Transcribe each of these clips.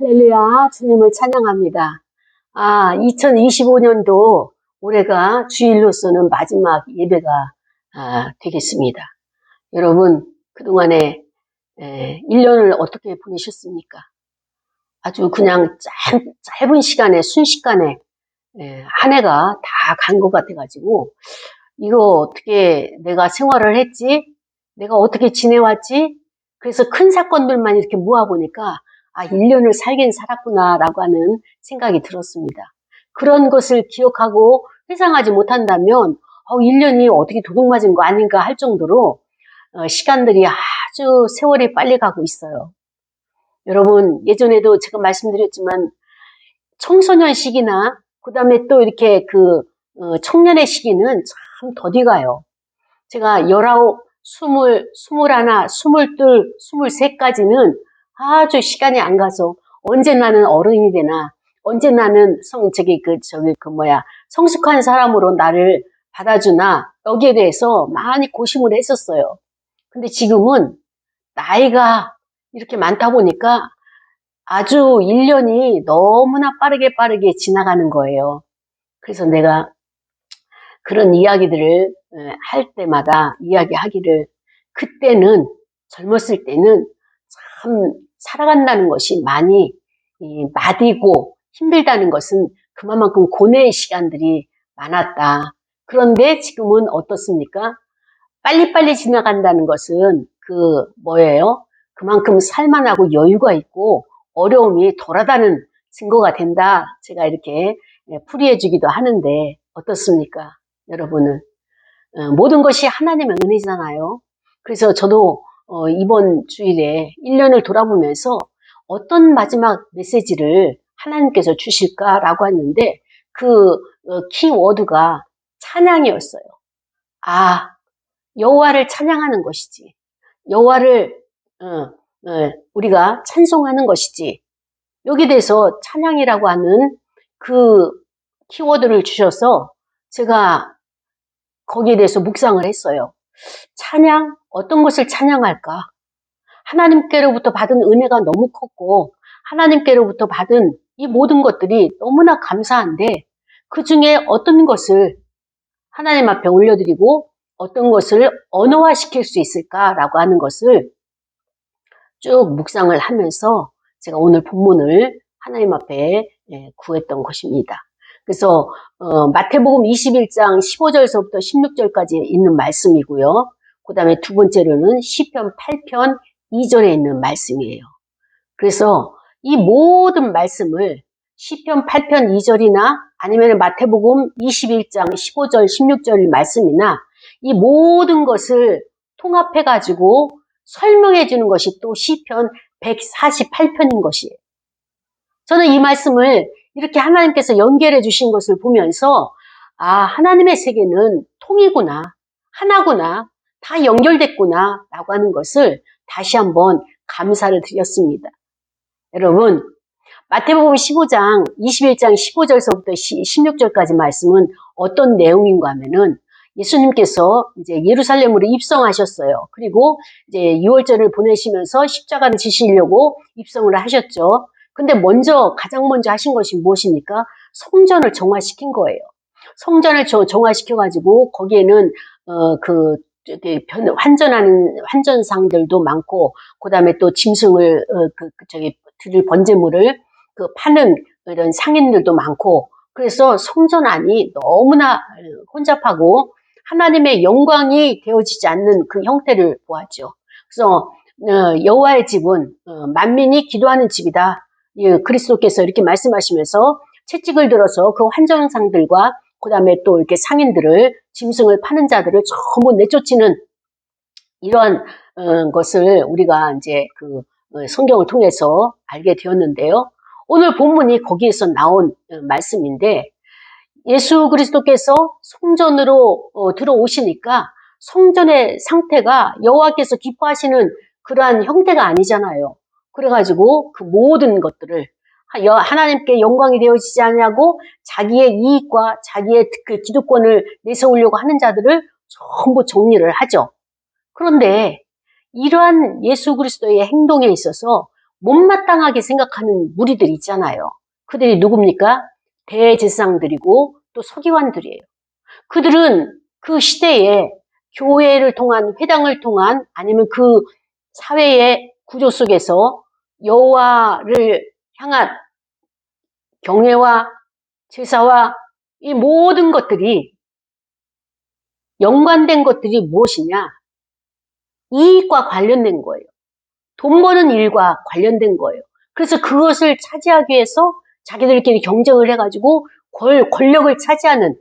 할렐루야, 주님을 찬양합니다. 2025년도 올해가 주일로서는 마지막 예배가 되겠습니다. 여러분, 그동안에 1년을 어떻게 보내셨습니까? 아주 그냥 짧은 시간에, 순식간에 한 해가 다 간 것 같아가지고, 이거 어떻게 내가 생활을 했지? 내가 어떻게 지내왔지? 그래서 큰 사건들만 이렇게 모아보니까 1년을 살긴 살았구나라고 하는 생각이 들었습니다. 그런 것을 기억하고 회상하지 못한다면 1년이 어떻게 도둑 맞은 거 아닌가 할 정도로 시간들이 아주 세월이 빨리 가고 있어요. 여러분, 예전에도 제가 말씀드렸지만 청소년 시기나 그 다음에 또 이렇게 청년의 시기는 참 더디 가요. 제가 19, 20, 21, 22, 23까지는 아주 시간이 안 가서 언제 나는 어른이 되나, 언제 나는 성숙한 사람으로 나를 받아주나, 여기에 대해서 많이 고심을 했었어요. 근데 지금은 나이가 이렇게 많다 보니까 아주 1년이 너무나 빠르게 지나가는 거예요. 그래서 내가 그런 이야기들을 할 때마다 이야기하기를, 그때는, 젊었을 때는 참 살아간다는 것이 많이 마디고 힘들다는 것은 그만큼 고뇌의 시간들이 많았다. 그런데 지금은 어떻습니까? 빨리빨리 지나간다는 것은 그만큼 살만하고 여유가 있고 어려움이 덜하다는 증거가 된다. 제가 이렇게 풀이해주기도 하는데 어떻습니까? 여러분은 모든 것이 하나님의 은혜잖아요. 그래서 저도 이번 주일에 1년을 돌아보면서 어떤 마지막 메시지를 하나님께서 주실까라고 했는데 키워드가 찬양이었어요. 여호와를 찬양하는 것이지, 여호와를 우리가 찬송하는 것이지, 여기에 대해서 찬양이라고 하는 그 키워드를 주셔서 제가 거기에 대해서 묵상을 했어요. 찬양? 어떤 것을 찬양할까? 하나님께로부터 받은 은혜가 너무 컸고 하나님께로부터 받은 이 모든 것들이 너무나 감사한데 그 중에 어떤 것을 하나님 앞에 올려드리고 어떤 것을 언어화시킬 수 있을까라고 하는 것을 쭉 묵상을 하면서 제가 오늘 본문을 하나님 앞에 구했던 것입니다. 그래서 마태복음 21장 15절서부터 16절까지 있는 말씀이고요. 그 다음에 두 번째로는 시편 8편 2절에 있는 말씀이에요. 그래서 이 모든 말씀을 시편 8편 2절이나 아니면 마태복음 21장 15절 16절 말씀이나 이 모든 것을 통합해가지고 설명해 주는 것이 또 시편 148편인 것이에요. 저는 이 말씀을 이렇게 하나님께서 연결해 주신 것을 보면서 하나님의 세계는 통이구나, 하나구나, 다 연결됐구나 라고 하는 것을 다시 한번 감사를 드렸습니다. 여러분, 마태복음 15장 21장 15절서부터 16절까지 말씀은 어떤 내용인가 하면은 예수님께서 이제 예루살렘으로 입성하셨어요. 그리고 이제 유월절을 보내시면서 십자가를 지시려고 입성을 하셨죠. 근데 가장 먼저 하신 것이 무엇입니까? 성전을 정화시킨 거예요. 성전을 정화시켜가지고 거기에는 환전상들도 많고, 그 다음에 또 짐승을 드릴 번제물을 파는 이런 상인들도 많고, 그래서 성전 안이 너무나 혼잡하고 하나님의 영광이 되어지지 않는 그 형태를 보았죠. 그래서 여호와의 집은 만민이 기도하는 집이다. 그리스도께서 이렇게 말씀하시면서 채찍을 들어서 그 환전상들과 그 다음에 또 이렇게 상인들을, 짐승을 파는 자들을 전부 내쫓는 이러한 것을 우리가 이제 성경을 통해서 알게 되었는데요. 오늘 본문이 거기에서 나온 말씀인데, 예수 그리스도께서 성전으로 들어오시니까 성전의 상태가 여호와께서 기뻐하시는 그러한 형태가 아니잖아요. 그래가지고 그 모든 것들을 하나님께 영광이 되어지지 않냐고 자기의 이익과 자기의 그 기득권을 내세우려고 하는 자들을 전부 정리를 하죠. 그런데 이러한 예수 그리스도의 행동에 있어서 못마땅하게 생각하는 무리들이 있잖아요. 그들이 누굽니까? 대제사장들이고 또 서기관들이에요. 그들은 그 시대에 교회를 통한, 회당을 통한, 아니면 그 사회의 구조 속에서 여호와를 향한 경외와 제사와 이 모든 것들이, 연관된 것들이 무엇이냐? 이익과 관련된 거예요. 돈 버는 일과 관련된 거예요. 그래서 그것을 차지하기 위해서 자기들끼리 경쟁을 해가지고 권력을 차지하는,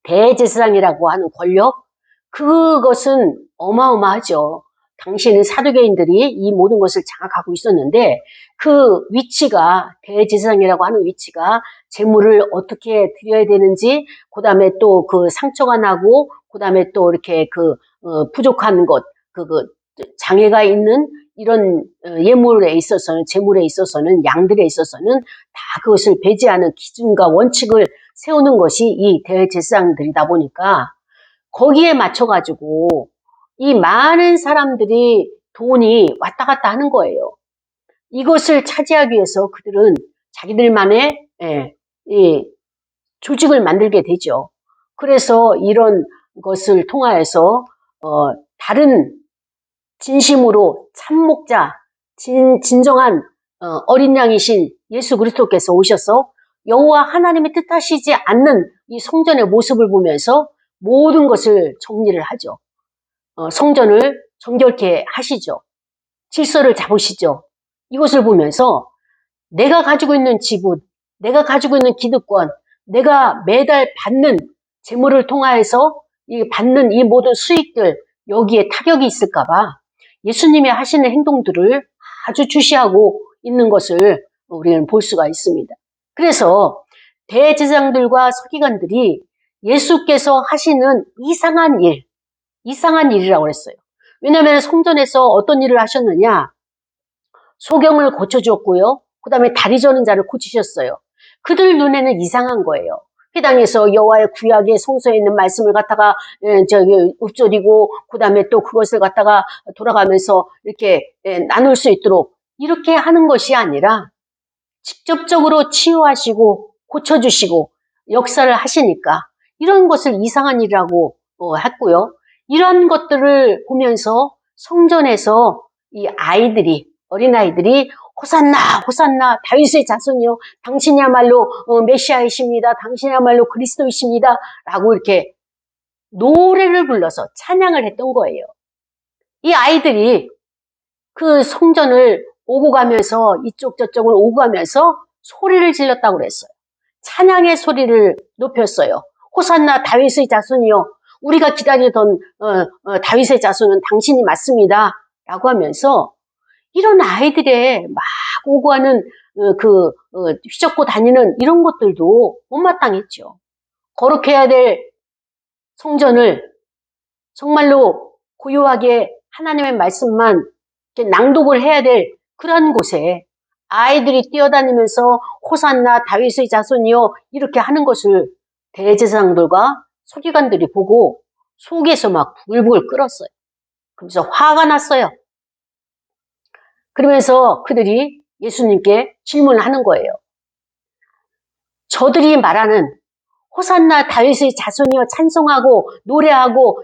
대제사장이라고 하는 권력, 그것은 어마어마하죠. 당시에는 사두개인들이 이 모든 것을 장악하고 있었는데, 그 위치가, 대제사장이라고 하는 위치가 재물을 어떻게 드려야 되는지, 그 다음에 또 그 상처가 나고, 그 다음에 또 이렇게 부족한 것, 장애가 있는 이런 예물에 있어서는, 재물에 있어서는, 양들에 있어서는 다 그것을 배제하는 기준과 원칙을 세우는 것이 이 대제사장들이다 보니까, 거기에 맞춰가지고 이 많은 사람들이 돈이 왔다 갔다 하는 거예요. 이것을 차지하기 위해서 그들은 자기들만의 이 조직을 만들게 되죠. 그래서 이런 것을 통하여서 다른 진심으로 참목자, 진정한 어린 양이신 예수 그리스도께서 오셔서 여호와 하나님의 뜻하시지 않는 이 성전의 모습을 보면서 모든 것을 정리를 하죠. 성전을 정결케 하시죠. 질서를 잡으시죠. 이것을 보면서 내가 가지고 있는 지분, 내가 가지고 있는 기득권, 내가 매달 받는 재물을 통하여서 받는 이 모든 수익들, 여기에 타격이 있을까봐 예수님이 하시는 행동들을 아주 주시하고 있는 것을 우리는 볼 수가 있습니다. 그래서 대제사장들과 서기관들이 예수께서 하시는 이상한 일이라고 그랬어요. 왜냐하면 성전에서 어떤 일을 하셨느냐? 소경을 고쳐주었고요. 그 다음에 다리 저는 자를 고치셨어요. 그들 눈에는 이상한 거예요. 회당에서 여호와의 구약의 성소에 있는 말씀을 갖다가 읊조리고, 그 다음에 또 그것을 갖다가 돌아가면서 이렇게 나눌 수 있도록 이렇게 하는 것이 아니라 직접적으로 치유하시고 고쳐주시고 역사를 하시니까 이런 것을 이상한 일이라고 했고요. 이런 것들을 보면서 성전에서 이 어린아이들이 호산나 호산나 다윗의 자손이요, 당신이야말로 메시아이십니다, 당신이야말로 그리스도이십니다 라고 이렇게 노래를 불러서 찬양을 했던 거예요. 이 아이들이 그 성전을 오고 가면서, 이쪽 저쪽을 오고 가면서 소리를 질렀다고 그랬어요. 찬양의 소리를 높였어요. 호산나 다윗의 자손이요, 우리가 기다리던 다윗의 자손은 당신이 맞습니다 라고 하면서, 이런 아이들의 막 오고 가는 휘젓고 다니는 이런 것들도 못마땅했죠. 거룩해야 될 성전을 정말로 고요하게 하나님의 말씀만 낭독을 해야 될 그런 곳에 아이들이 뛰어다니면서 호산나 다윗의 자손이요 이렇게 하는 것을 대제사장들과 서기관들이 보고 속에서 막 부글부글 끓었어요. 그래서 화가 났어요. 그러면서 그들이 예수님께 질문을 하는 거예요. 저들이 말하는 호산나 다윗의 자손이여 찬송하고 노래하고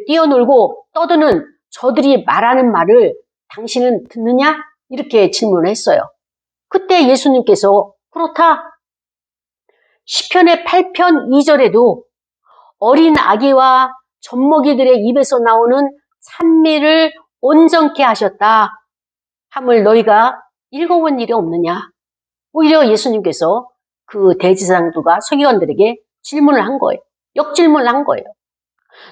뛰어놀고 떠드는 저들이 말하는 말을 당신은 듣느냐? 이렇게 질문을 했어요. 그때 예수님께서 그렇다. 시편의 8편 2절에도 어린 아기와 젖먹이들의 입에서 나오는 찬미를 온전케 하셨다 함을 너희가 읽어본 일이 없느냐? 오히려 예수님께서 그 대제사장들과 서기관들에게 질문을 한 거예요. 역질문을 한 거예요.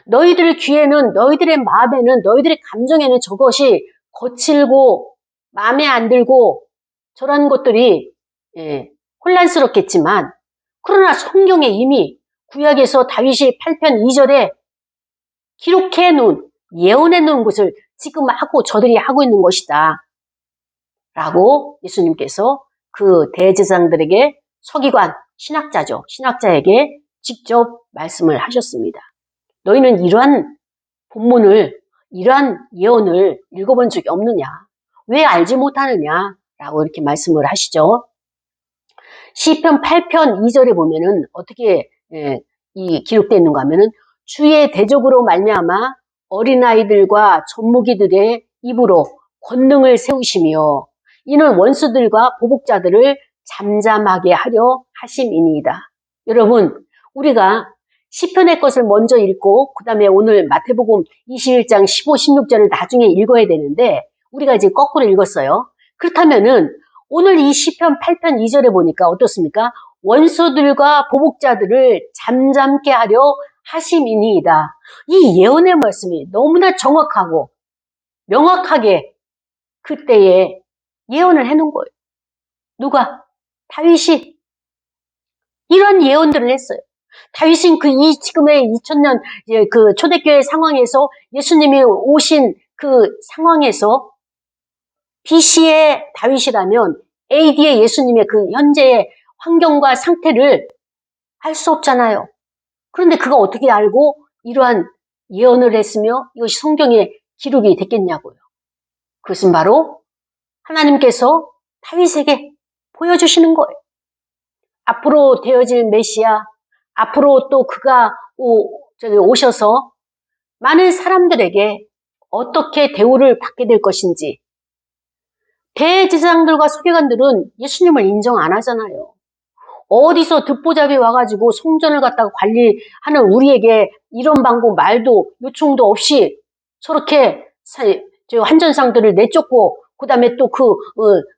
너희들 귀에는, 너희들의 마음에는, 너희들의 감정에는 저것이 거칠고 마음에 안 들고 저런 것들이 혼란스럽겠지만, 그러나 성경에 이미 구약에서 다윗이 8편 2절에 기록해 놓은, 예언해 놓은 것을 지금 저들이 하고 있는 것이다 라고 예수님께서 그 대제사장들에게, 서기관, 신학자죠. 신학자에게 직접 말씀을 하셨습니다. 너희는 이러한 본문을, 이러한 예언을 읽어본 적이 없느냐? 왜 알지 못하느냐라고 이렇게 말씀을 하시죠. 시편 8편 2절에 보면은 어떻게 이 기록되어 있는가 하면은 주의 대적으로 말미암아 어린아이들과 젖먹이들의 입으로 권능을 세우시며 이는 원수들과 보복자들을 잠잠하게 하려 하심이니이다. 여러분, 우리가 시편의 것을 먼저 읽고 그 다음에 오늘 마태복음 21장 15, 16절을 나중에 읽어야 되는데 우리가 이제 거꾸로 읽었어요. 그렇다면은 오늘 이 시편 8편 2절에 보니까 어떻습니까? 원수들과 보복자들을 잠잠게 하려 하심이니이다. 이 예언의 말씀이 너무나 정확하고 명확하게 그때에 예언을 해놓은 거예요. 누가? 다윗이 이런 예언들을 했어요. 다윗은 지금의 2000년 그 초대교회 상황에서 예수님이 오신 그 상황에서 BC의 다윗이라면 AD의 예수님의 그 현재의 환경과 상태를 알 수 없잖아요. 그런데 그가 어떻게 알고 이러한 예언을 했으며 이것이 성경에 기록이 됐겠냐고요. 그것은 바로 하나님께서 다윗에게 보여주시는 거예요. 앞으로 되어질 메시아, 앞으로 또 그가 오셔서 많은 사람들에게 어떻게 대우를 받게 될 것인지. 대제사장들과 서기관들은 예수님을 인정 안 하잖아요. 어디서 듣보잡이 와가지고 성전을 갖다가 관리하는 우리에게 이런 방법 말도 요청도 없이 저렇게 환전상들을 내쫓고 그 다음에 또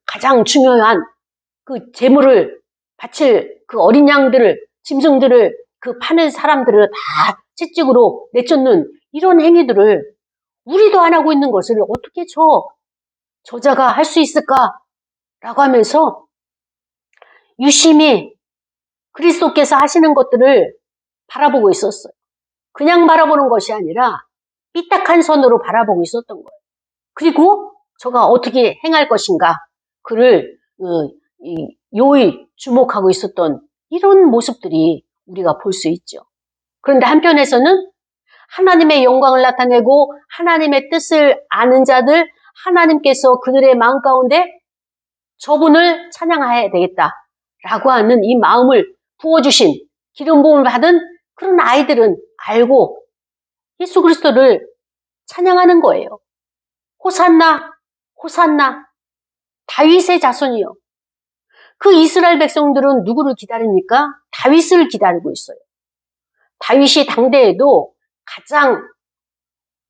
가장 중요한 그 재물을 바칠 그 어린 양들을 짐승들을 그 파는 사람들을 다 채찍으로 내쫓는 이런 행위들을 우리도 안 하고 있는 것을 어떻게 저자가 할 수 있을까라고 하면서 유심히 그리스도께서 하시는 것들을 바라보고 있었어요. 그냥 바라보는 것이 아니라 삐딱한 손으로 바라보고 있었던 거예요. 그리고 저가 어떻게 행할 것인가 그를 요의 주목하고 있었던 이런 모습들이 우리가 볼 수 있죠. 그런데 한편에서는 하나님의 영광을 나타내고 하나님의 뜻을 아는 자들, 하나님께서 그들의 마음 가운데 저분을 찬양해야 되겠다라고 하는 이 마음을 부어주신 기름 부음을 받은 그런 아이들은 알고 예수 그리스도를 찬양하는 거예요. 호산나, 호산나, 다윗의 자손이요. 그 이스라엘 백성들은 누구를 기다립니까? 다윗을 기다리고 있어요. 다윗이 당대에도 가장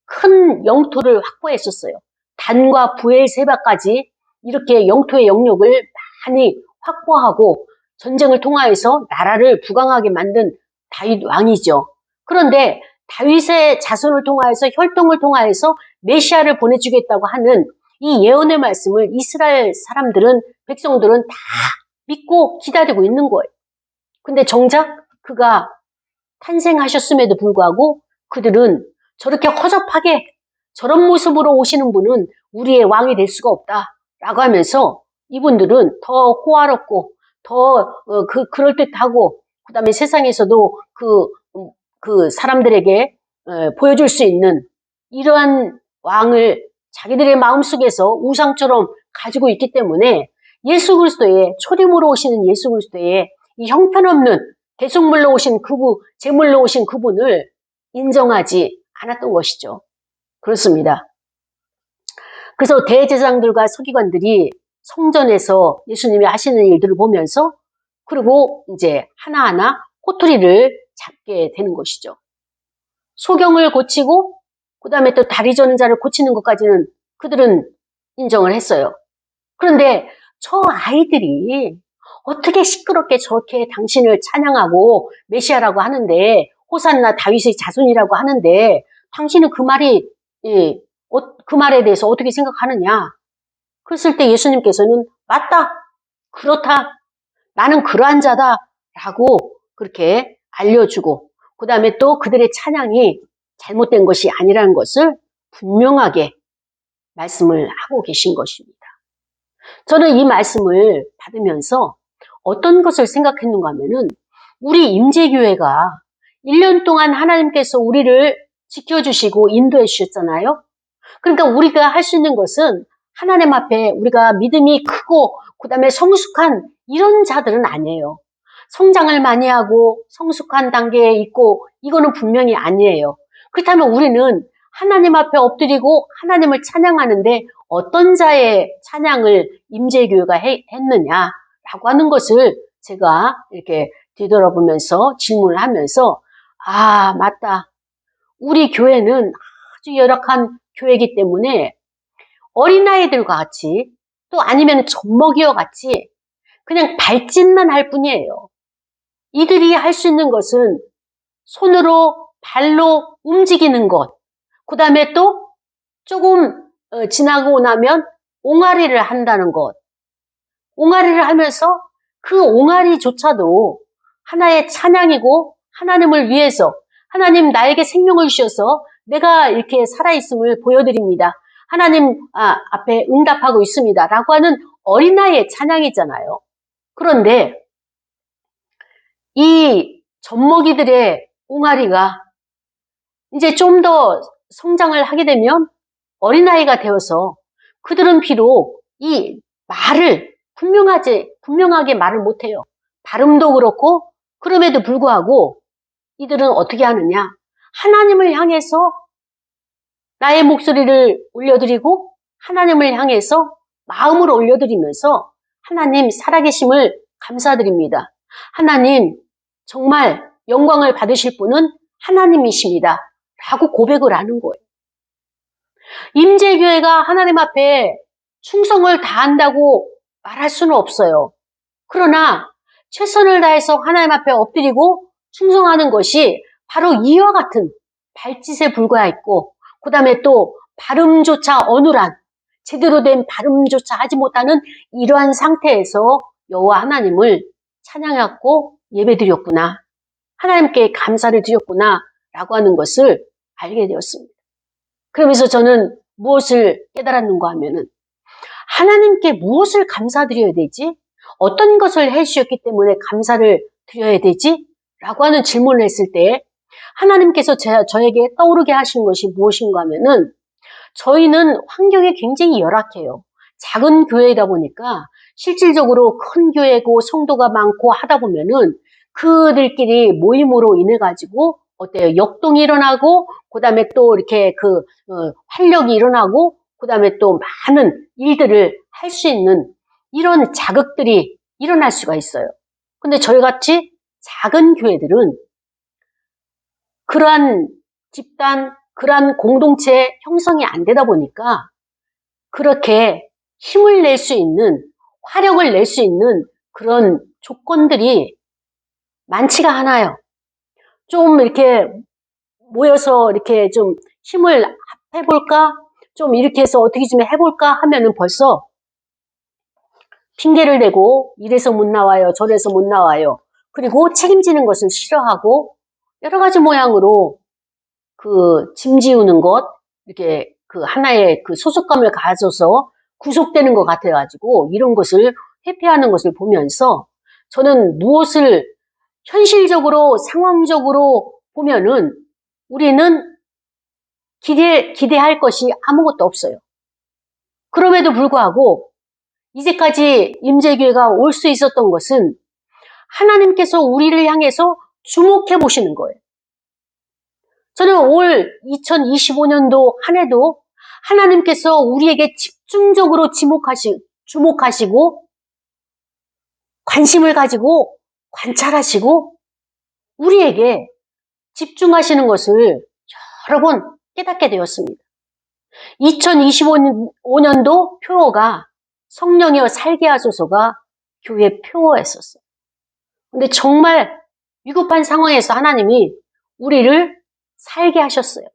큰 영토를 확보했었어요. 단과 부엘세바까지 이렇게 영토의 영역을 많이 확보하고 전쟁을 통하여서 나라를 부강하게 만든 다윗 왕이죠. 그런데 다윗의 자손을 통하여서 혈통을 통하여서 메시아를 보내주겠다고 하는 이 예언의 말씀을 이스라엘 사람들은 백성들은 다 믿고 기다리고 있는 거예요. 근데 정작 그가 탄생하셨음에도 불구하고 그들은 저렇게 허접하게 저런 모습으로 오시는 분은 우리의 왕이 될 수가 없다라고 하면서 이분들은 더 호화롭고 더 그럴듯하고 그다음에 세상에서도 그 사람들에게 보여줄 수 있는 이러한 왕을 자기들의 마음속에서 우상처럼 가지고 있기 때문에 예수 그리스도의 초림으로 오시는 예수 그리스도의 이 형편없는 대속물로 오신 제물로 오신 그분을 인정하지 않았던 것이죠. 그렇습니다. 그래서 대제사장들과 서기관들이 성전에서 예수님이 하시는 일들을 보면서 그리고 이제 하나하나 꼬투리를 잡게 되는 것이죠. 소경을 고치고 그 다음에 또 다리 저는 자를 고치는 것까지는 그들은 인정을 했어요. 그런데 저 아이들이 어떻게 시끄럽게 저렇게 당신을 찬양하고 메시아라고 하는데 호산나 다윗의 자손이라고 하는데 당신은 그 말에 대해서 어떻게 생각하느냐? 그랬을 때 예수님께서는 맞다, 그렇다, 나는 그러한 자다라고 그렇게 알려주고 그 다음에 또 그들의 찬양이 잘못된 것이 아니라는 것을 분명하게 말씀을 하고 계신 것입니다. 저는 이 말씀을 받으면서 어떤 것을 생각했는가 하면은 우리 임재교회가 1년 동안 하나님께서 우리를 지켜주시고 인도해 주셨잖아요. 그러니까 우리가 할 수 있는 것은 하나님 앞에 우리가 믿음이 크고 그 다음에 성숙한 이런 자들은 아니에요. 성장을 많이 하고 성숙한 단계에 있고 이거는 분명히 아니에요. 그렇다면 우리는 하나님 앞에 엎드리고 하나님을 찬양하는데 어떤 자의 찬양을 임재교회가 했느냐라고 하는 것을 제가 이렇게 뒤돌아보면서 질문을 하면서 아, 맞다. 우리 교회는 아주 열악한 교회이기 때문에 어린아이들과 같이 또 아니면 젖먹이와 같이 그냥 발짓만 할 뿐이에요. 이들이 할 수 있는 것은 손으로 발로 움직이는 것, 그 다음에 또 조금 지나고 나면 옹알이를 한다는 것. 옹알이를 하면서 그 옹알이조차도 하나의 찬양이고 하나님을 위해서 하나님 나에게 생명을 주셔서 내가 이렇게 살아있음을 보여드립니다. 하나님 앞에 응답하고 있습니다. 라고 하는 어린아이의 찬양이잖아요. 그런데 이 젖먹이들의 옹알이가 이제 좀 더 성장을 하게 되면 어린아이가 되어서 그들은 비록 이 말을 분명하게 말을 못해요. 발음도 그렇고 그럼에도 불구하고 이들은 어떻게 하느냐? 하나님을 향해서 나의 목소리를 올려드리고 하나님을 향해서 마음을 올려드리면서 하나님 살아계심을 감사드립니다. 하나님 정말 영광을 받으실 분은 하나님이십니다. 라고 고백을 하는 거예요. 임재교회가 하나님 앞에 충성을 다한다고 말할 수는 없어요. 그러나 최선을 다해서 하나님 앞에 엎드리고 충성하는 것이 바로 이와 같은 발짓에 불과했고 그 다음에 또 발음조차 어눌한 제대로 된 발음조차 하지 못하는 이러한 상태에서 여호와 하나님을 찬양했고 예배드렸구나. 하나님께 감사를 드렸구나 라고 하는 것을 알게 되었습니다. 그러면서 저는 무엇을 깨달았는가 하면은 하나님께 무엇을 감사드려야 되지? 어떤 것을 해주셨기 때문에 감사를 드려야 되지? 라고 하는 질문을 했을 때 하나님께서 저에게 떠오르게 하신 것이 무엇인가 하면은 저희는 환경이 굉장히 열악해요. 작은 교회이다 보니까 실질적으로 큰 교회고 성도가 많고 하다 보면은 그들끼리 모임으로 인해 가지고 어때요? 역동이 일어나고 그다음에 또 이렇게 활력이 일어나고 그다음에 또 많은 일들을 할 수 있는 이런 자극들이 일어날 수가 있어요. 근데 저희 같이 작은 교회들은 그러한 집단, 그러한 공동체 형성이 안 되다 보니까 그렇게 힘을 낼 수 있는, 화력을 낼 수 있는 그런 조건들이 많지가 않아요. 좀 이렇게 모여서 이렇게 좀 힘을 합해볼까? 좀 이렇게 해서 어떻게 좀 해볼까? 하면은 벌써 핑계를 대고 이래서 못 나와요. 저래서 못 나와요. 그리고 책임지는 것을 싫어하고 여러 가지 모양으로 짐 지우는 것, 이렇게 하나의 소속감을 가져서 구속되는 것 같아가지고 이런 것을 회피하는 것을 보면서 저는 무엇을 현실적으로, 상황적으로 보면은 우리는 기대할 것이 아무것도 없어요. 그럼에도 불구하고 이제까지 임재교회가 올 수 있었던 것은 하나님께서 우리를 향해서 주목해 보시는 거예요. 저는 올 2025년도 한 해도 하나님께서 우리에게 집중적으로 주목하시고 관심을 가지고 관찰하시고 우리에게 집중하시는 것을 여러 번 깨닫게 되었습니다. 2025년도 표어가 성령이여 살게 하소서가 교회 표어였었어요. 근데 정말 위급한 상황에서 하나님이 우리를 살게 하셨어요.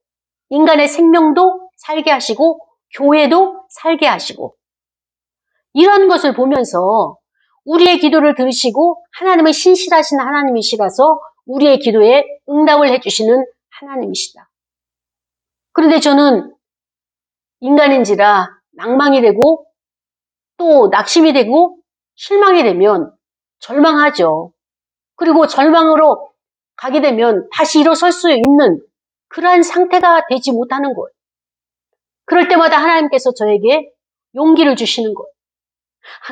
인간의 생명도 살게 하시고 교회도 살게 하시고 이런 것을 보면서 우리의 기도를 들으시고 하나님은 신실하신 하나님이시라서 우리의 기도에 응답을 해주시는 하나님이시다. 그런데 저는 인간인지라 낭망이 되고 또 낙심이 되고 실망이 되면 절망하죠. 그리고 절망으로 가게 되면 다시 일어설 수 있는 그러한 상태가 되지 못하는 거예요. 그럴 때마다 하나님께서 저에게 용기를 주시는 거예요.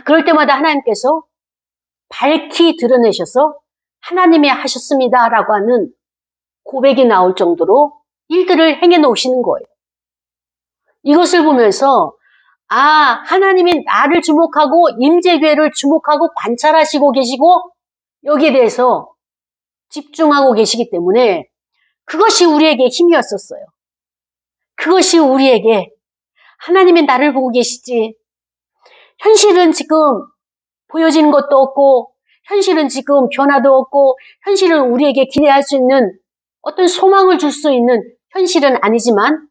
그럴 때마다 하나님께서 밝히 드러내셔서 하나님이 하셨습니다라고 하는 고백이 나올 정도로 일들을 행해 놓으시는 거예요. 이것을 보면서 하나님이 나를 주목하고 임재교회를 주목하고 관찰하시고 계시고 여기에 대해서 집중하고 계시기 때문에 그것이 우리에게 힘이었었어요. 그것이 우리에게 하나님이 나를 보고 계시지. 현실은 지금 보여지는 것도 없고 현실은 지금 변화도 없고 현실은 우리에게 기대할 수 있는 어떤 소망을 줄 수 있는 현실은 아니지만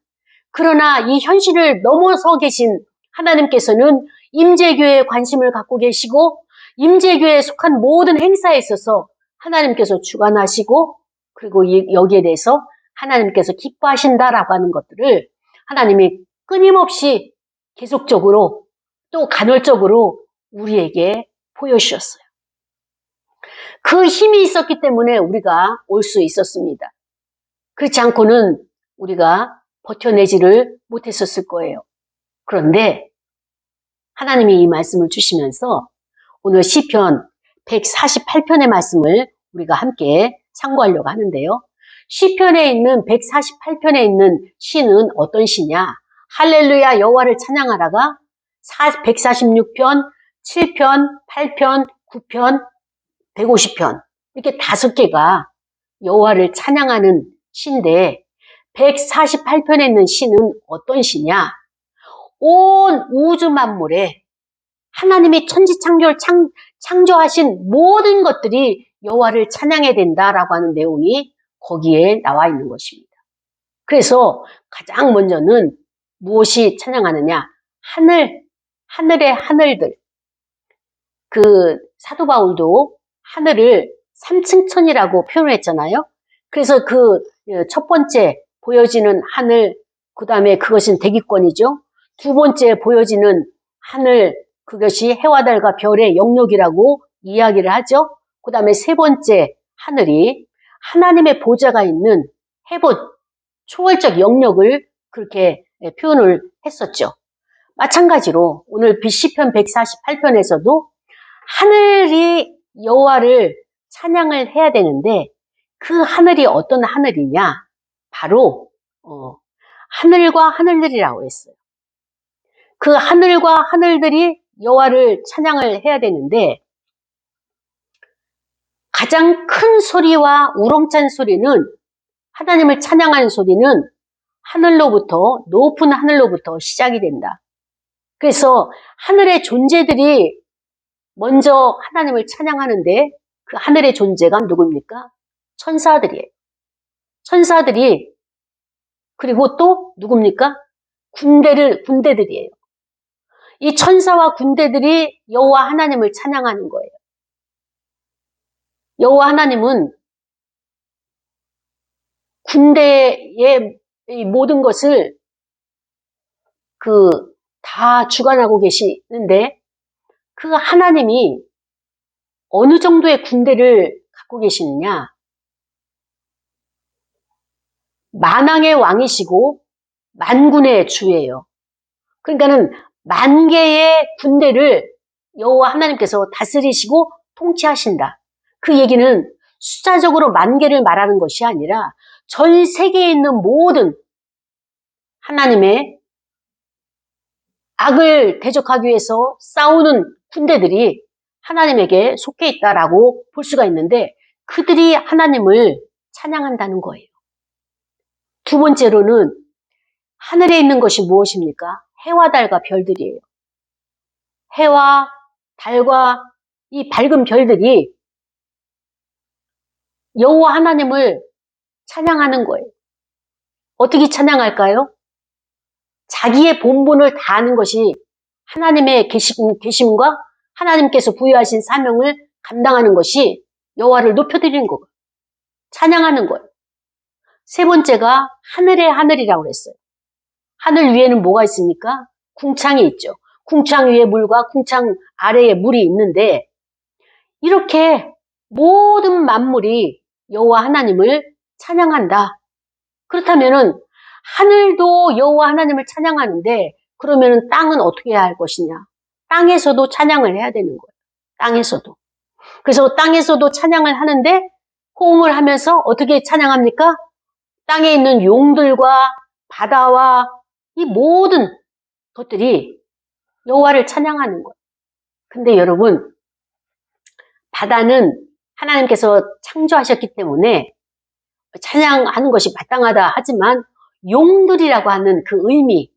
그러나 이 현실을 넘어서 계신 하나님께서는 임재교회에 관심을 갖고 계시고 임재교회에 속한 모든 행사에 있어서 하나님께서 주관하시고 그리고 여기에 대해서 하나님께서 기뻐하신다라고 하는 것들을 하나님이 끊임없이 계속적으로 또 간헐적으로 우리에게 보여주셨어요. 그 힘이 있었기 때문에 우리가 올 수 있었습니다. 그렇지 않고는 우리가 버텨내지를 못했었을 거예요. 그런데 하나님이 이 말씀을 주시면서 오늘 시편 148편의 말씀을 우리가 함께 참고하려고 하는데요. 시편에 있는 148편에 있는 시는 어떤 시냐? 할렐루야 여호와를 찬양하라가 146편, 7편, 8편, 9편, 150편 이렇게 5개가 여호와를 찬양하는 시인데 148편에 있는 시는 어떤 시냐? 온 우주 만물에 하나님이 천지창조를 창조하신 모든 것들이 여호와를 찬양해야 된다라고 하는 내용이 거기에 나와 있는 것입니다. 그래서 가장 먼저는 무엇이 찬양하느냐? 하늘의 하늘들. 그 사도 바울도 하늘을 삼층천이라고 표현을 했잖아요. 그래서 그 첫 번째 보여지는 하늘, 그 다음에 그것은 대기권이죠. 두 번째 보여지는 하늘, 그것이 해와 달과 별의 영역이라고 이야기를 하죠. 그 다음에 세 번째 하늘이 하나님의 보좌가 있는 헤봇, 초월적 영역을 그렇게 표현을 했었죠. 마찬가지로 오늘 시편 148편에서도 하늘이 여호와를 찬양을 해야 되는데 그 하늘이 어떤 하늘이냐? 바로 하늘과 하늘들이라고 했어요. 그 하늘과 하늘들이 여호와를 찬양을 해야 되는데 가장 큰 소리와 우렁찬 소리는 하나님을 찬양하는 소리는 하늘로부터 높은 하늘로부터 시작이 된다. 그래서 하늘의 존재들이 먼저 하나님을 찬양하는데 그 하늘의 존재가 누구입니까? 천사들이에요. 천사들이 그리고 또 누굽니까? 군대들이에요. 이 천사와 군대들이 여호와 하나님을 찬양하는 거예요. 여호와 하나님은 군대의 이 모든 것을 다 주관하고 계시는데 그 하나님이 어느 정도의 군대를 갖고 계시느냐? 만왕의 왕이시고 만군의 주예요. 그러니까는 만 개의 군대를 여호와 하나님께서 다스리시고 통치하신다. 그 얘기는 숫자적으로 만 개를 말하는 것이 아니라 전 세계에 있는 모든 하나님의 악을 대적하기 위해서 싸우는 군대들이 하나님에게 속해 있다라고 볼 수가 있는데 그들이 하나님을 찬양한다는 거예요. 두 번째로는 하늘에 있는 것이 무엇입니까? 해와 달과 별들이에요. 해와 달과 이 밝은 별들이 여호와 하나님을 찬양하는 거예요. 어떻게 찬양할까요? 자기의 본분을 다하는 것이 하나님의 계심과 하나님께서 부여하신 사명을 감당하는 것이 여호와를 높여드리는 거예요. 찬양하는 거예요. 세 번째가 하늘의 하늘이라고 했어요. 하늘 위에는 뭐가 있습니까? 궁창이 있죠. 궁창 위에 물과 궁창 아래에 물이 있는데 이렇게 모든 만물이 여호와 하나님을 찬양한다. 그렇다면은 하늘도 여호와 하나님을 찬양하는데 그러면은 땅은 어떻게 해야 할 것이냐? 땅에서도 찬양을 해야 되는 거예요. 땅에서도. 그래서 땅에서도 찬양을 하는데 호응을 하면서 어떻게 찬양합니까? 땅에 있는 용들과 바다와 이 모든 것들이 여호와를 찬양하는 거예요. 근데 여러분, 바다는 하나님께서 창조하셨기 때문에 찬양하는 것이 마땅하다 하지만 용들이라고 하는 그 의미,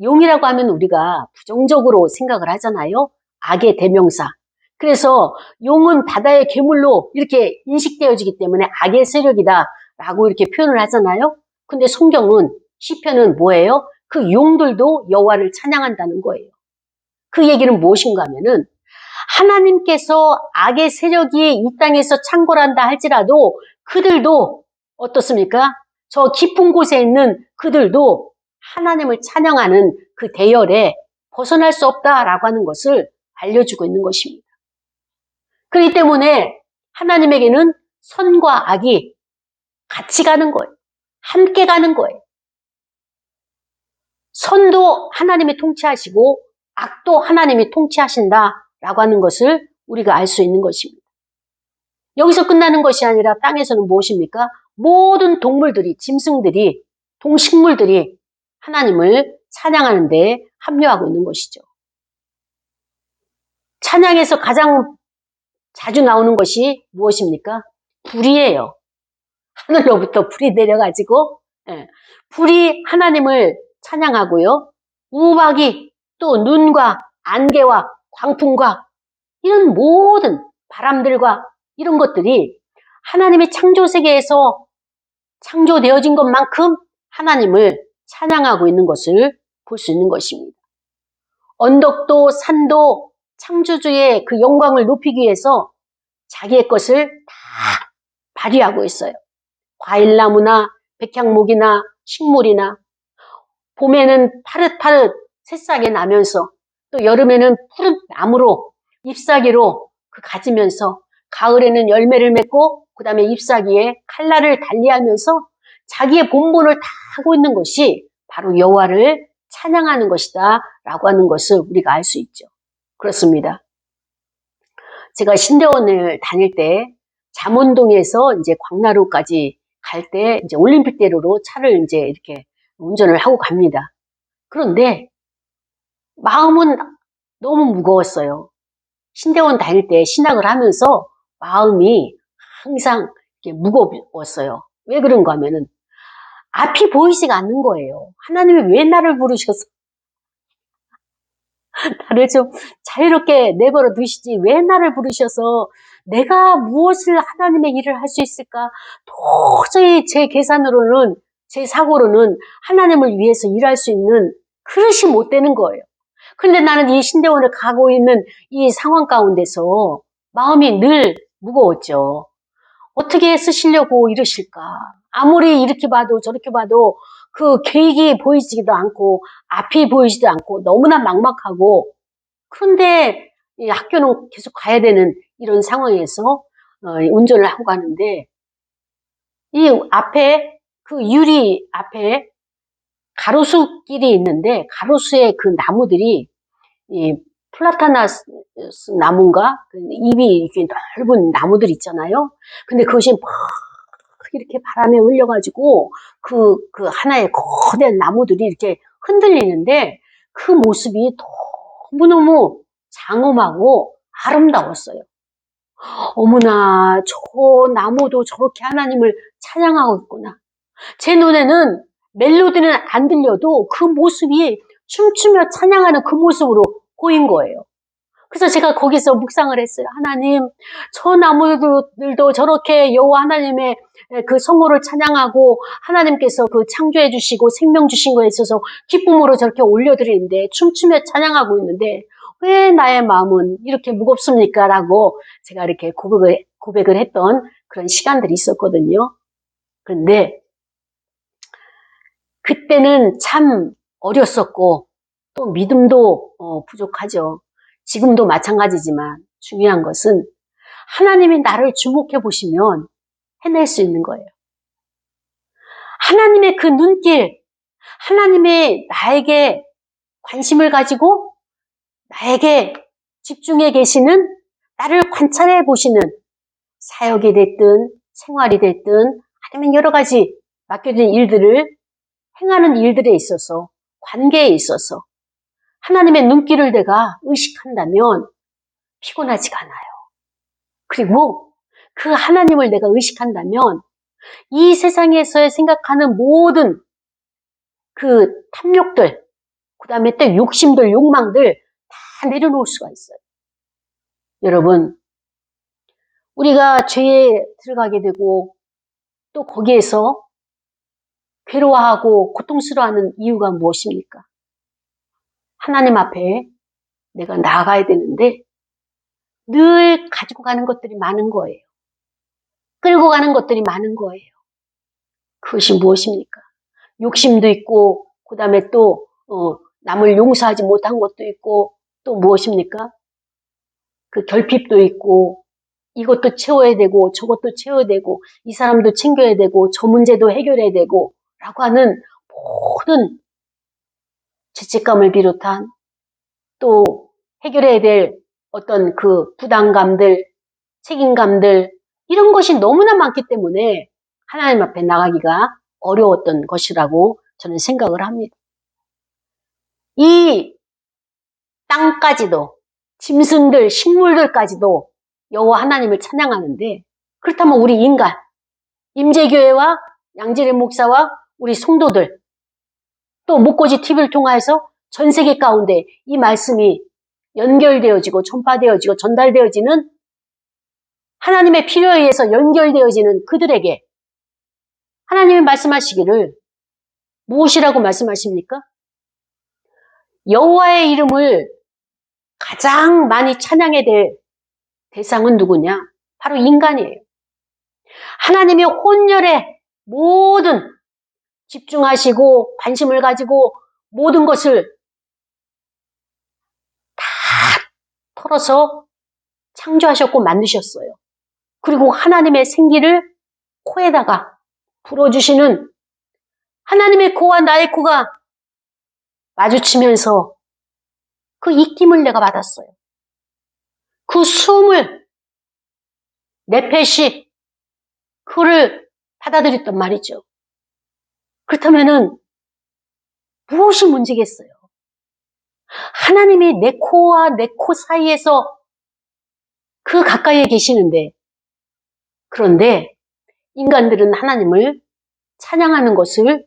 용이라고 하면 우리가 부정적으로 생각을 하잖아요. 악의 대명사. 그래서 용은 바다의 괴물로 이렇게 인식되어지기 때문에 악의 세력이다라고 이렇게 표현을 하잖아요. 근데 성경은 시편은 뭐예요? 그 용들도 여호와를 찬양한다는 거예요. 그 얘기는 무엇인가 하면은 하나님께서 악의 세력이 이 땅에서 창궐한다 할지라도 그들도 어떻습니까? 저 깊은 곳에 있는 그들도 하나님을 찬양하는 그 대열에 벗어날 수 없다라고 하는 것을 알려주고 있는 것입니다. 그렇기 때문에 하나님에게는 선과 악이 같이 가는 거예요. 함께 가는 거예요. 선도 하나님이 통치하시고 악도 하나님이 통치하신다라고 하는 것을 우리가 알 수 있는 것입니다. 여기서 끝나는 것이 아니라 땅에서는 무엇입니까? 모든 동물들이, 짐승들이, 동식물들이 하나님을 찬양하는 데 합류하고 있는 것이죠. 찬양에서 가장 자주 나오는 것이 무엇입니까? 불이에요. 하늘로부터 불이 내려가지고 불이 하나님을 찬양하고요. 우박이 또 눈과 안개와 광풍과 이런 모든 바람들과 이런 것들이 하나님의 창조 세계에서 창조되어진 것만큼 하나님을 찬양하고 있는 것을 볼 수 있는 것입니다. 언덕도 산도 창조주의 그 영광을 높이기 위해서 자기의 것을 다 발휘하고 있어요. 과일나무나 백향목이나 식물이나 봄에는 파릇파릇 새싹이 나면서 또 여름에는 푸른 나무로 잎사귀로 가지면서 가을에는 열매를 맺고 그 다음에 잎사귀에 칼날을 달리하면서 자기의 본분을 다 하고 있는 것이 바로 여호와를 찬양하는 것이다 라고 하는 것을 우리가 알 수 있죠. 그렇습니다. 제가 신대원을 다닐 때 잠원동에서 이제 광나루까지 갈 때 이제 올림픽대로로 차를 이제 이렇게 운전을 하고 갑니다. 그런데 마음은 너무 무거웠어요. 신대원 다닐 때 신학을 하면서 마음이 항상 이렇게 무거웠어요. 왜 그런가 하면은 앞이 보이지가 않는 거예요. 하나님이 왜 나를 부르셔서 나를 좀 자유롭게 내버려 두시지 왜 나를 부르셔서 내가 무엇을 하나님의 일을 할 수 있을까? 도저히 제 계산으로는 제 사고로는 하나님을 위해서 일할 수 있는 그릇이 못 되는 거예요. 그런데 나는 이 신대원을 가고 있는 이 상황 가운데서 마음이 늘 무거웠죠. 어떻게 쓰시려고 이러실까? 아무리 이렇게 봐도 저렇게 봐도 그 계획이 보이지도 않고 앞이 보이지도 않고 너무나 막막하고 그런데 이 학교는 계속 가야 되는 이런 상황에서 운전을 하고 가는데 이 앞에 그 유리 앞에 가로수길이 있는데 가로수의 그 나무들이 이 플라타나스 나무인가 그 잎이 이렇게 넓은 나무들 있잖아요. 근데 그것이 막 이렇게 바람에 흘려가지고 그 하나의 거대한 나무들이 이렇게 흔들리는데 그 모습이 너무너무 장엄하고 아름다웠어요. 어머나 저 나무도 저렇게 하나님을 찬양하고 있구나. 제 눈에는 멜로디는 안 들려도 그 모습이 춤추며 찬양하는 그 모습으로 보인 거예요. 그래서 제가 거기서 묵상을 했어요. 하나님, 저 나무들도 저렇게 여호와 하나님의 그 성호를 찬양하고 하나님께서 그 창조해 주시고 생명 주신 거에 있어서 기쁨으로 저렇게 올려드리는데 춤추며 찬양하고 있는데 왜 나의 마음은 이렇게 무겁습니까? 라고 제가 이렇게 고백을 했던 그런 시간들이 있었거든요. 그런데 그때는 참 어렸었고 또 믿음도 부족하죠. 지금도 마찬가지지만 중요한 것은 하나님이 나를 주목해 보시면 해낼 수 있는 거예요. 하나님의 그 눈길, 하나님의 나에게 관심을 가지고 나에게 집중해 계시는, 나를 관찰해 보시는 사역이 됐든 생활이 됐든 아니면 여러 가지 맡겨진 일들을 행하는 일들에 있어서, 관계에 있어서 하나님의 눈길을 내가 의식한다면 피곤하지가 않아요. 그리고 그 하나님을 내가 의식한다면 이 세상에서 생각하는 모든 그 탐욕들, 그 다음에 또 욕심들, 욕망들 다 내려놓을 수가 있어요. 여러분, 우리가 죄에 들어가게 되고 또 거기에서 괴로워하고 고통스러워하는 이유가 무엇입니까? 하나님 앞에 내가 나아가야 되는데 늘 가지고 가는 것들이 많은 거예요. 끌고 가는 것들이 많은 거예요. 그것이 무엇입니까? 욕심도 있고, 그 다음에 또 남을 용서하지 못한 것도 있고, 또 무엇입니까? 그 결핍도 있고, 이것도 채워야 되고, 저것도 채워야 되고, 이 사람도 챙겨야 되고, 저 문제도 해결해야 되고, 라고 하는 모든 죄책감을 비롯한 또 해결해야 될 어떤 그 부담감들, 책임감들, 이런 것이 너무나 많기 때문에 하나님 앞에 나가기가 어려웠던 것이라고 저는 생각을 합니다. 이 땅까지도, 짐승들, 식물들까지도 여호와 하나님을 찬양하는데, 그렇다면 우리 인간, 임재교회와 양지래 목사와 우리 성도들, 또 목고지 TV를 통해서 전 세계 가운데 이 말씀이 연결되어지고 전파되어지고 전달되어지는, 하나님의 필요에 의해서 연결되어지는 그들에게 하나님이 말씀하시기를 무엇이라고 말씀하십니까? 여호와의 이름을 가장 많이 찬양해야 될 대상은 누구냐? 바로 인간이에요. 하나님의 혼혈에 모든 집중하시고 관심을 가지고 모든 것을 다 털어서 창조하셨고 만드셨어요. 그리고 하나님의 생기를 코에다가 불어주시는, 하나님의 코와 나의 코가 마주치면서 그 입김을 내가 받았어요. 그 숨을 내펫이 그를 받아들였단 말이죠. 그렇다면은 무엇이 문제겠어요? 하나님이 내 코와 내 코 사이에서 그 가까이에 계시는데, 그런데 인간들은 하나님을 찬양하는 것을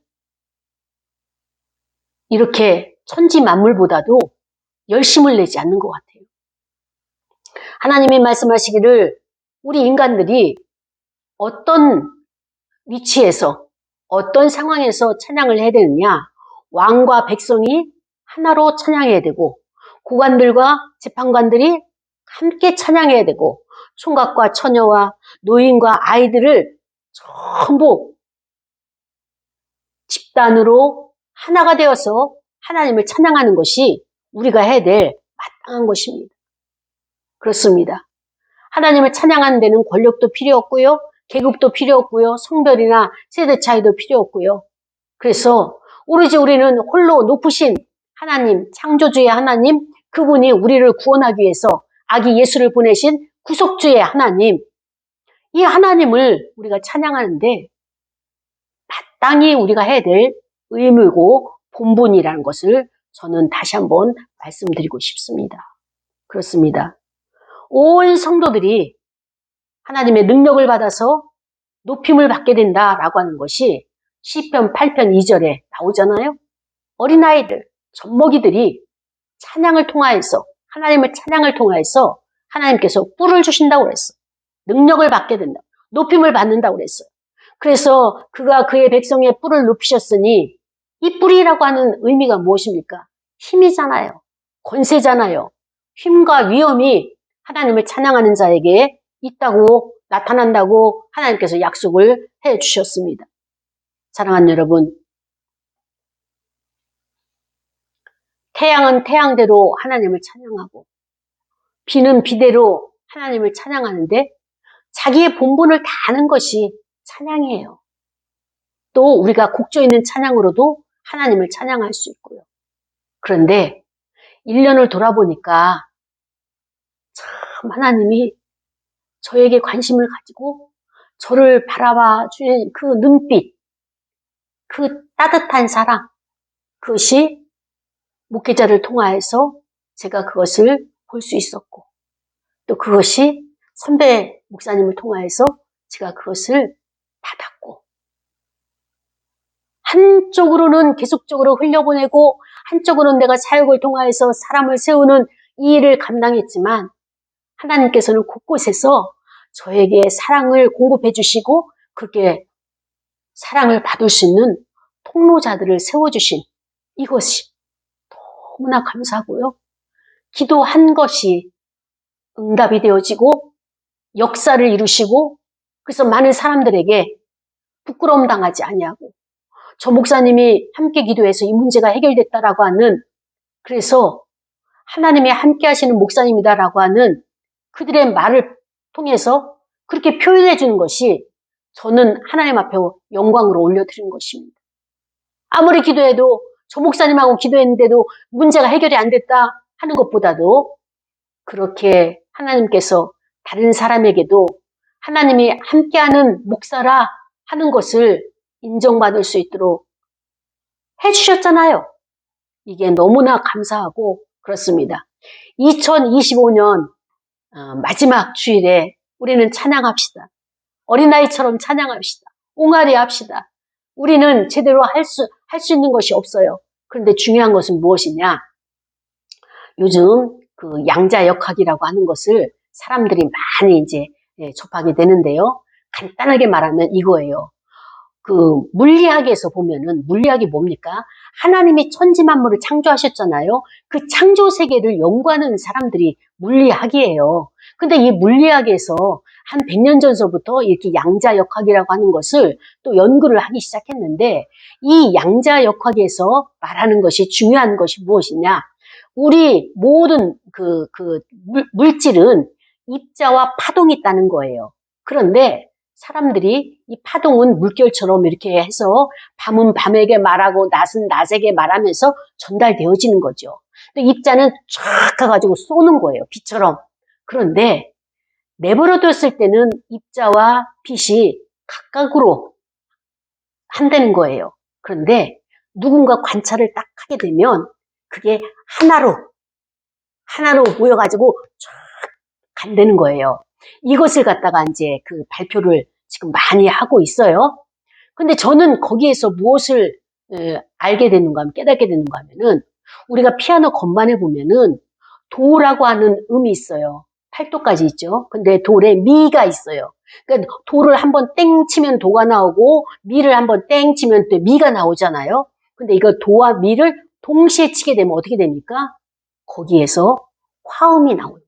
이렇게 천지 만물보다도 열심을 내지 않는 것 같아요. 하나님이 말씀하시기를 우리 인간들이 어떤 위치에서 어떤 상황에서 찬양을 해야 되느냐, 왕과 백성이 하나로 찬양해야 되고 고관들과 재판관들이 함께 찬양해야 되고 총각과 처녀와 노인과 아이들을 전부 집단으로 하나가 되어서 하나님을 찬양하는 것이 우리가 해야 될 마땅한 것입니다. 그렇습니다. 하나님을 찬양하는 데는 권력도 필요 없고요, 계급도 필요 없고요, 성별이나 세대 차이도 필요 없고요. 그래서 오로지 우리는 홀로 높으신 하나님, 창조주의 하나님, 그분이 우리를 구원하기 위해서 아기 예수를 보내신 구속주의 하나님, 이 하나님을 우리가 찬양하는데 마땅히 우리가 해야 될 의무고 본분이라는 것을 저는 다시 한번 말씀드리고 싶습니다. 그렇습니다. 온 성도들이 하나님의 능력을 받아서 높임을 받게 된다라고 하는 것이 시편 8편 2절에 나오잖아요. 어린아이들, 젖먹이들이 찬양을 통하여서, 하나님의 찬양을 통하여서 하나님께서 뿔을 주신다고 그랬어. 능력을 받게 된다. 높임을 받는다고 그랬어요. 그래서 그가 그의 백성의 뿔을 높이셨으니, 이 뿔이라고 하는 의미가 무엇입니까? 힘이잖아요. 권세잖아요. 힘과 위엄이 하나님을 찬양하는 자에게 있다고, 나타난다고 하나님께서 약속을 해 주셨습니다. 사랑하는 여러분, 태양은 태양대로 하나님을 찬양하고 비는 비대로 하나님을 찬양하는데 자기의 본분을 다 아는 것이 찬양이에요. 또 우리가 곡조 있는 찬양으로도 하나님을 찬양할 수 있고요. 그런데 1년을 돌아보니까 참 하나님이 저에게 관심을 가지고 저를 바라봐 주는 그 눈빛, 그 따뜻한 사랑, 그것이 목회자를 통하여서 제가 그것을 볼 수 있었고, 또 그것이 선배 목사님을 통하여서 제가 그것을 받았고, 한쪽으로는 계속적으로 흘려보내고 한쪽으로는 내가 사역을 통하여서 사람을 세우는 이 일을 감당했지만 하나님께서는 곳곳에서 저에게 사랑을 공급해 주시고 그렇게 사랑을 받을 수 있는 통로자들을 세워주신 이것이 너무나 감사하고요. 기도한 것이 응답이 되어지고 역사를 이루시고 그래서 많은 사람들에게 부끄러움 당하지 아니하고 저 목사님이 함께 기도해서 이 문제가 해결됐다라고 하는 그래서 하나님이 함께 하시는 목사님이다라고 하는 그들의 말을 통해서 그렇게 표현해 주는 것이 저는 하나님 앞에 영광으로 올려드리는 것입니다. 아무리 기도해도 저 목사님하고 기도했는데도 문제가 해결이 안 됐다 하는 것보다도 그렇게 하나님께서 다른 사람에게도 하나님이 함께하는 목사라 하는 것을 인정받을 수 있도록 해주셨잖아요. 이게 너무나 감사하고 그렇습니다. 2025년 마지막 주일에 우리는 찬양합시다. 어린아이처럼 찬양합시다. 옹알이 합시다. 우리는 제대로 할 수 있는 것이 없어요. 그런데 중요한 것은 무엇이냐? 요즘 그 양자역학이라고 하는 것을 사람들이 많이 이제 접하게 되는데요. 간단하게 말하면 이거예요. 그 물리학에서 보면은 물리학이 뭡니까? 하나님이 천지 만물을 창조하셨잖아요. 그 창조 세계를 연구하는 사람들이 물리학이에요. 근데 이 물리학에서 한 100년 전서부터 이렇게 양자역학이라고 하는 것을 또 연구를 하기 시작했는데 이 양자역학에서 말하는 것이 중요한 것이 무엇이냐? 우리 모든 물질은 입자와 파동이 있다는 거예요. 그런데 사람들이 이 파동은 물결처럼 이렇게 해서 밤은 밤에게 말하고 낮은 낮에게 말하면서 전달되어지는 거죠. 근데 입자는 쫙 가가지고 쏘는 거예요. 빛처럼. 그런데 내버려뒀을 때는 입자와 빛이 각각으로 한다는 거예요. 그런데 누군가 관찰을 딱 하게 되면 그게 하나로 모여가지고 쫙 간다는 거예요. 이것을 갖다가 이제 그 발표를 지금 많이 하고 있어요. 근데 저는 거기에서 무엇을 알게 되는가 하면 깨닫게 되는가 하면은 우리가 피아노 건반에 보면은 도라고 하는 음이 있어요. 8도까지 있죠. 근데 도에 미가 있어요. 그러니까 도를 한번 땡 치면 도가 나오고 미를 한번 땡 치면 또 미가 나오잖아요. 근데 이거 도와 미를 동시에 치게 되면 어떻게 됩니까? 거기에서 화음이 나오는 거예요.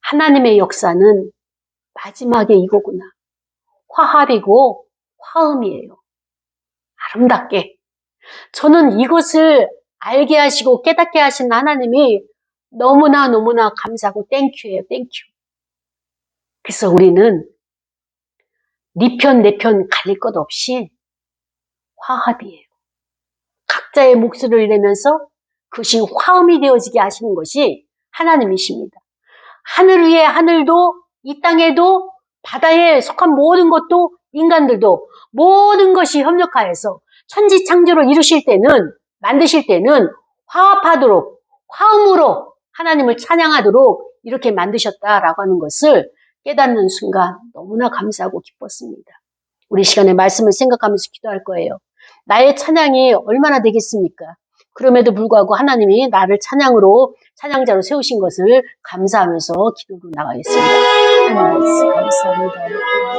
하나님의 역사는 마지막에 이거구나. 화합이고 화음이에요. 아름답게. 저는 이것을 알게 하시고 깨닫게 하신 하나님이 너무나 감사하고 땡큐예요. 땡큐. 그래서 우리는 네 편, 내 편 갈릴 것 없이 화합이에요. 각자의 목소리를 내면서 그것이 화음이 되어지게 하시는 것이 하나님이십니다. 하늘 위에 하늘도 이 땅에도 바다에 속한 모든 것도 인간들도 모든 것이 협력하여서 천지창조를 이루실 때는 만드실 때는 화합하도록 화음으로 하나님을 찬양하도록 이렇게 만드셨다라고 하는 것을 깨닫는 순간 너무나 감사하고 기뻤습니다. 우리 시간에 말씀을 생각하면서 기도할 거예요. 나의 찬양이 얼마나 되겠습니까? 그럼에도 불구하고 하나님이 나를 찬양자로 세우신 것을 감사하면서 기도로 나가겠습니다. 하나님 감사합니다.